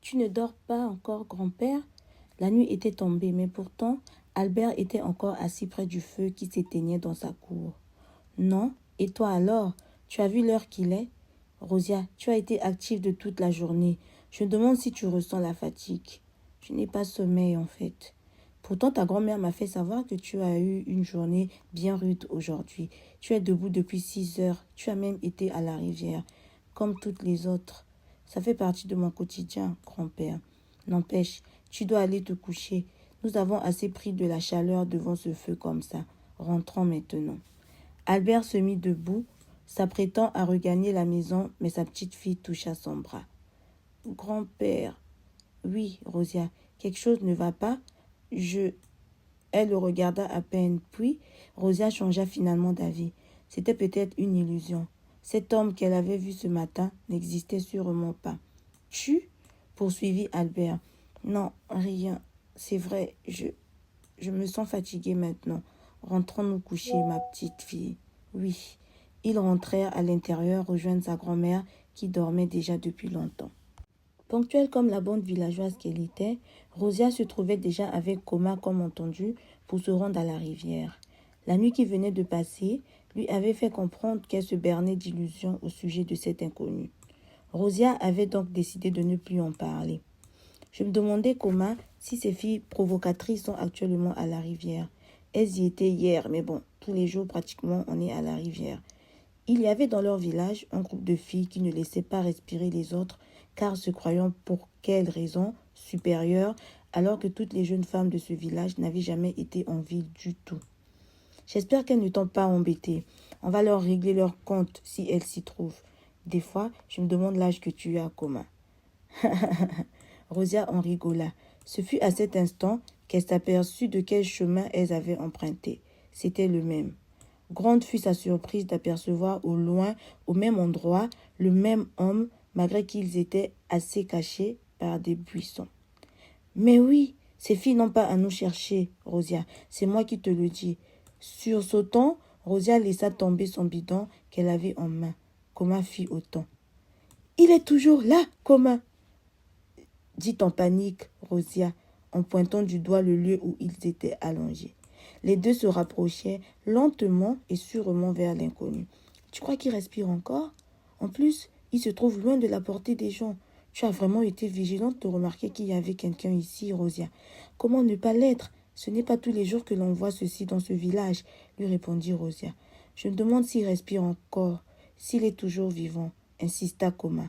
Tu ne dors pas encore, grand-père? La nuit était tombée, mais pourtant, Albert était encore assis près du feu qui s'éteignait dans sa cour. Non, et toi alors? Tu as vu l'heure qu'il est? Rosia, tu as été active de toute la journée. Je me demande si tu ressens la fatigue. Je n'ai pas sommeil en fait. Pourtant, ta grand-mère m'a fait savoir que tu as eu une journée bien rude aujourd'hui. Tu es debout depuis 6 heures. Tu as même été à la rivière, comme toutes les autres. Ça fait partie de mon quotidien, grand-père. N'empêche, tu dois aller te coucher. Nous avons assez pris de la chaleur devant ce feu comme ça. Rentrons maintenant. Albert se mit debout, s'apprêtant à regagner la maison, mais sa petite fille toucha son bras. Grand-père. Oui, Rosia, quelque chose ne va pas? Elle le regarda à peine, puis Rosia changea finalement d'avis. C'était peut-être une illusion. Cet homme qu'elle avait vu ce matin n'existait sûrement pas. Tu? Poursuivit Albert. Non, rien. C'est vrai, je me sens fatigué maintenant. Rentrons nous coucher, ma petite fille. Oui. Ils rentrèrent à l'intérieur rejoindre sa grand-mère qui dormait déjà depuis longtemps. Ponctuelle comme la bonne villageoise qu'elle était, Rosia se trouvait déjà avec Coma comme entendu pour se rendre à la rivière. La nuit qui venait de passer lui avait fait comprendre qu'elle se bernait d'illusions au sujet de cet inconnu. Rosia avait donc décidé de ne plus en parler. Je me demandais, Coma, si ces filles provocatrices sont actuellement à la rivière. Elles y étaient hier, mais bon, tous les jours pratiquement on est à la rivière. Il y avait dans leur village un groupe de filles qui ne laissaient pas respirer les autres, car se croyant pour quelle raison supérieure, alors que toutes les jeunes femmes de ce village n'avaient jamais été en ville du tout. J'espère qu'elles ne t'ont pas embêtées. On va leur régler leur compte si elles s'y trouvent. Des fois, je me demande l'âge que tu as, Coma. Rosia en rigola. Ce fut à cet instant qu'elle s'aperçut de quel chemin elles avaient emprunté. C'était le même. Grande fut sa surprise d'apercevoir au loin, au même endroit, le même homme, malgré qu'ils étaient assez cachés par des buissons. Mais oui, ces filles n'ont pas à nous chercher, Rosia. C'est moi qui te le dis. Sursautant, Rosia laissa tomber son bidon qu'elle avait en main. Coma fit autant. Il est toujours là, Coma, dit en panique Rosia, en pointant du doigt le lieu où ils étaient allongés. Les deux se rapprochaient lentement et sûrement vers l'inconnu. Tu crois qu'il respire encore? En plus, il se trouve loin de la portée des gens. Tu as vraiment été vigilante de remarquer qu'il y avait quelqu'un ici, Rosia. Comment ne pas l'être? Ce n'est pas tous les jours que l'on voit ceci dans ce village, lui répondit Rosia. Je me demande s'il respire encore, s'il est toujours vivant, insista Coma.